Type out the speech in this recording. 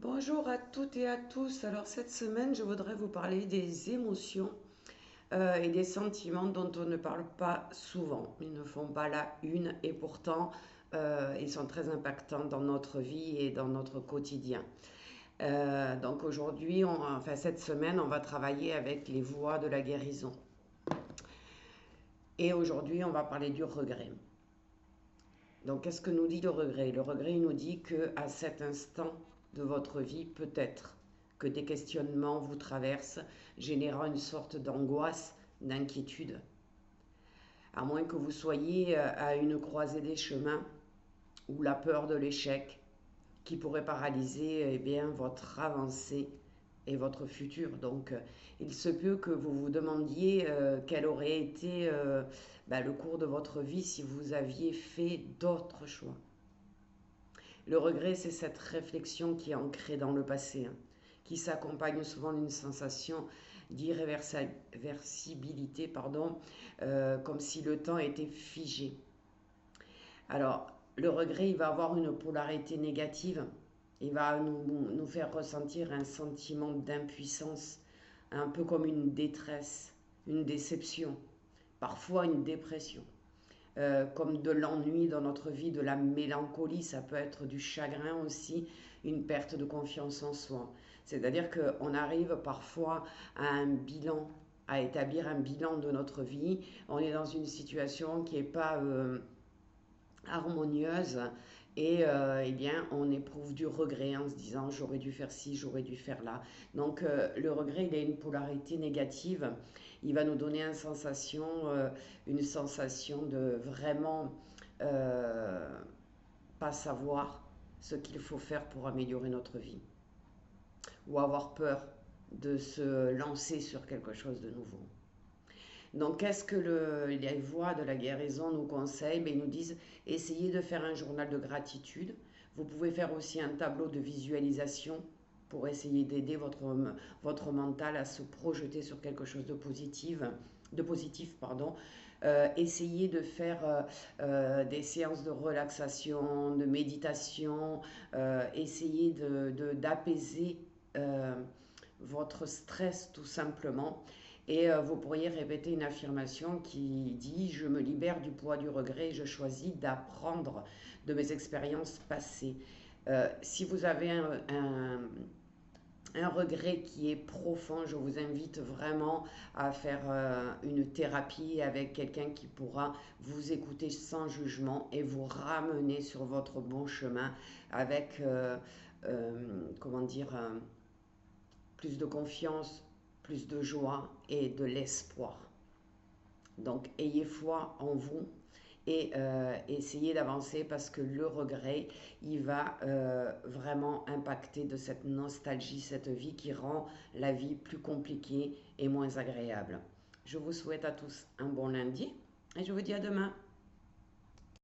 Bonjour à toutes et à tous. Alors cette semaine, je voudrais vous parler des émotions et des sentiments dont on ne parle pas souvent. Ils ne font pas la une et pourtant ils sont très impactants dans notre vie et dans notre quotidien. Donc aujourd'hui, enfin cette semaine, on va travailler avec les voies de la guérison. Et aujourd'hui, on va parler du regret. Donc qu'est-ce que nous dit le regret? Le regret il nous dit que à cet instant de votre vie, peut-être que des questionnements vous traversent, générant une sorte d'angoisse, d'inquiétude. À moins que vous soyez à une croisée des chemins ou la peur de l'échec qui pourrait paralyser bien, votre avancée et votre futur. Donc, il se peut que vous vous demandiez quel aurait été le cours de votre vie si vous aviez fait d'autres choix. Le regret, c'est cette réflexion qui est ancrée dans le passé, hein, qui s'accompagne souvent d'une sensation d'irréversibilité, comme si le temps était figé. Alors, le regret, il va avoir une polarité négative. Il va nous faire ressentir un sentiment d'impuissance, un peu comme une détresse, une déception, parfois une dépression. Comme de l'ennui dans notre vie, de la mélancolie, ça peut être du chagrin aussi, une perte de confiance en soi. C'est-à-dire qu'on arrive parfois à un bilan, à établir un bilan de notre vie. On est dans une situation qui n'est pas harmonieuse et eh bien on éprouve du regret en se disant j'aurais dû faire ci, j'aurais dû faire là. Donc le regret il a une polarité négative, il va nous donner une sensation de vraiment euh, pas savoir ce qu'il faut faire pour améliorer notre vie ou avoir peur de se lancer sur quelque chose de nouveau. Donc, qu'est-ce que les voies de la guérison nous conseillent? Ils nous disent essayez de faire un journal de gratitude. Vous pouvez faire aussi un tableau de visualisation pour essayer d'aider votre mental à se projeter sur quelque chose de positif, pardon. Essayez de faire des séances de relaxation, de méditation. Essayez d'apaiser votre stress tout simplement. Et vous pourriez répéter une affirmation qui dit je me libère du poids du regret et je choisis d'apprendre de mes expériences passées. Si vous avez un regret qui est profond, je vous invite vraiment à faire une thérapie avec quelqu'un qui pourra vous écouter sans jugement et vous ramener sur votre bon chemin avec, comment dire, plus de confiance, plus de joie et de l'espoir. Donc ayez foi en vous et essayez d'avancer parce que le regret, il va vraiment impacter de cette nostalgie, cette vie qui rend la vie plus compliquée et moins agréable. Je vous souhaite à tous un bon lundi et je vous dis à demain.